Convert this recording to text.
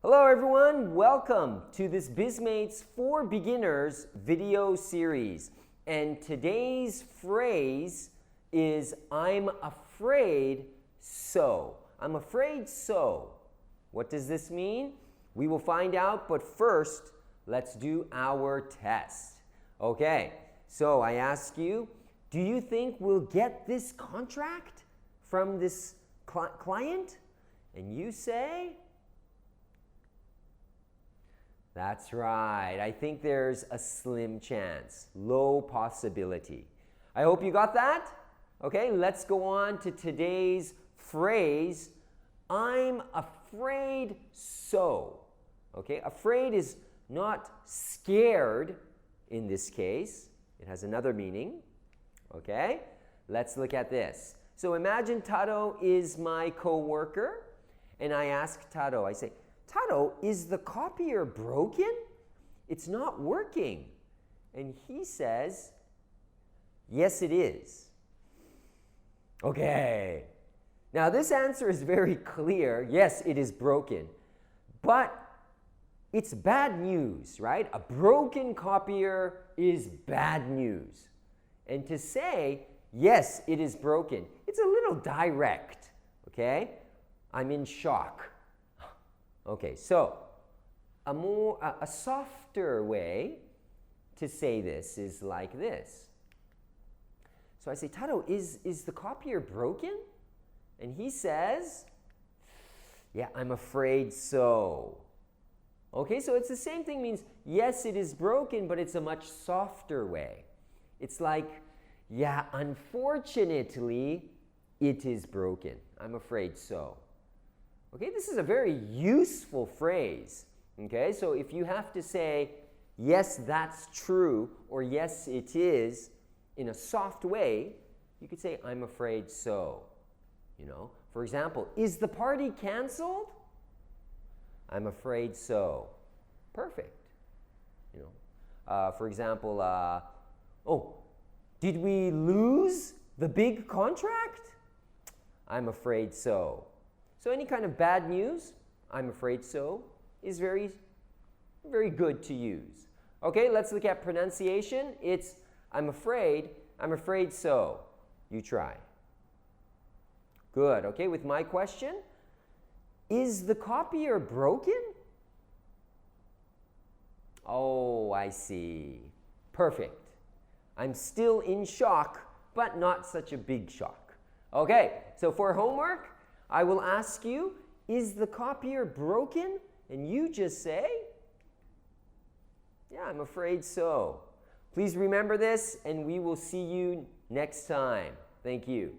Hello everyone, welcome to this BizMates for Beginners video series. And today's phrase is I'm afraid so. I'm afraid so. What does this mean? We will find out, but first, let's do our test. Okay, so I ask you, do you think we'll get this contract from this client? And you say, that's right. I think there's a slim chance, low possibility. I hope you got that. Okay, let's go on to today's phrase. I'm afraid so. Okay, afraid is not scared in this case. It has another meaning. Okay, let's look at this. So imagine Taro is my coworker, and I ask Taro, I say, Taro, is the copier broken? It's not working. And he says, yes, it is. Okay. Now this answer is very clear. Yes, it is broken. But it's bad news, right? A broken copier is bad news. And to say, yes, it is broken, it's a little direct, okay? I'm in shock. Okay, so a softer way to say this is like this. So I say, Taro, is the copier broken? And he says, yeah, I'm afraid so. Okay, so it's the same thing, means yes, it is broken, but it's a much softer way. It's like, yeah, unfortunately, it is broken. I'm afraid so. Okay, this is a very useful phrase. Okay, so if you have to say, yes, that's true, or yes, it is, in a soft way, you could say, I'm afraid so. You know, for example, is the party canceled? I'm afraid so. Perfect. You know, for example, oh, did we lose the big contract? I'm afraid so. So any kind of bad news, I'm afraid so, is very, very good to use. Okay, let's look at pronunciation. It's I'm afraid so. You try. Good. Okay, with my question, is the copier broken? Oh, I see. Perfect. I'm still in shock, but not such a big shock. Okay, so for homework, I will ask you, is the copier broken? And you just say, yeah, I'm afraid so. Please remember this, and we will see you next time. Thank you.